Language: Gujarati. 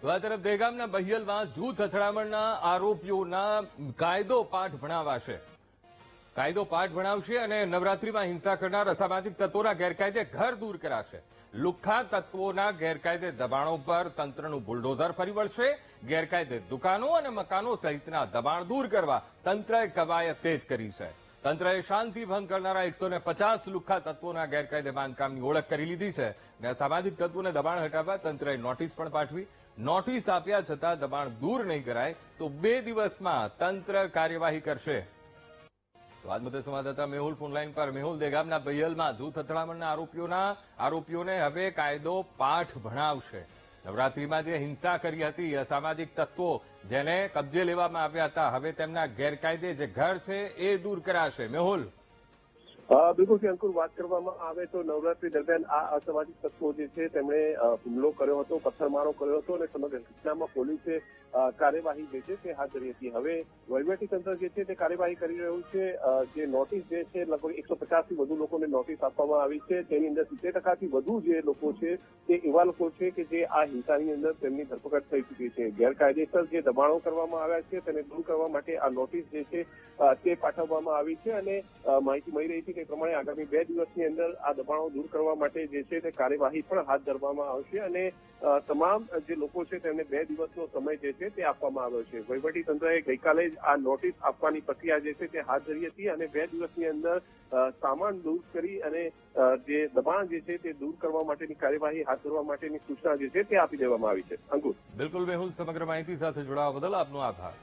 તો આ તરફ દહેગામના બહિયલમાં જૂથ અથડામણના આરોપીઓના કાયદો પાઠ ભણાવાશે. કાયદો પાઠ ભણાવશે અને નવરાત્રીમાં હિંસા કરનાર અસામાજિક તત્વોના ગેરકાયદે ઘર દૂર કરાશે. લુખ્ખા તત્વોના ગેરકાયદે દબાણો પર તંત્રનું બુલડોઝર ફરી વળશે. ગેરકાયદે દુકાનો અને મકાનો સહિતના દબાણ દૂર કરવા તંત્રએ કવાયત તેજ કરી છે. તંત્રએ શાંતિ ભંગ કરનારા 150 લુખ્ખા તત્વોના ગેરકાયદે બાંધકામની ઓળખ કરી લીધી છે અને અસામાજિક તત્વોને દબાણ હટાવવા તંત્રએ નોટિસ પણ પાઠવી. નોટિસ આપ્યા છતાં દબાણ દૂર નહીં કરાય તો 2 દિવસમાં તંત્ર કાર્યવાહી કરશે. તો આજ મુદ્દે સંવાદદાતા મેહુલ ફોનલાઈન પર. મેહુલ, દહેગામના બહિયલમાં જૂથ અથડામણના આરોપીઓને હવે કાયદો પાઠ ભણાવશે. નવરાત્રીમાં જે હિંસા કરી હતી અસામાજિક તત્વો જેને કબજે લેવામાં આવ્યા હતા, હવે તેમના ગેરકાયદે જે ઘર છે એ દૂર કરાશે. મેહુલ, બિલકુલ અંકુર, વાત કરવામાં આવે તો નવરાત્રી દરમિયાન આ અસામાજિક તત્વો જે છે તેમણે હુમલો કર્યો હતો, પથ્થરમારો કર્યો હતો અને સમગ્ર ઘટનામાં પોલીસે કાર્યવાહી જે છે તે હાથ ધરી હતી. હવે વહીવટીતંત્ર જે છે તે કાર્યવાહી કરી રહ્યું છે. જે નોટિસ જે છે લગભગ 150 થી વધુ લોકોને નોટિસ આપવામાં આવી છે. તેની અંદર 70% થી વધુ જે લોકો છે તે એવા લોકો છે કે જે આ હિંસાની અંદર તેમની ધરપકડ થઈ ચૂકી છે. ગેરકાયદેસર જે દબાણો કરવામાં આવ્યા છે તેને દૂર કરવા માટે આ નોટિસ જે છે તે પાઠવવામાં આવી છે અને માહિતી મળી રહી છે તે પ્રમાણે આગામી 2 દિવસની અંદર આ દબાણો દૂર કરવા માટે જે છે તે કાર્યવાહી પણ હાથ ધરવામાં આવશે અને તમામ જે લોકો છે તેમને 2 દિવસનો સમય જે છે તે આપવામાં આવ્યો છે. વહીવટી તંત્રએ ગઈકાલે જ આ નોટિસ આપવાની પ્રક્રિયા જે છે તે હાથ ધરી હતી અને 2 દિવસની અંદર સામાન દૂર કરી અને જે દબાણ જે છે તે દૂર કરવા માટેની કાર્યવાહી હાથ ધરવા માટેની સૂચના જે છે તે આપી દેવામાં આવી છે. અંકુર, બિલકુલ મેહુલ, સમગ્ર માહિતી સાથે જોડાવા બદલ આપનો આભાર.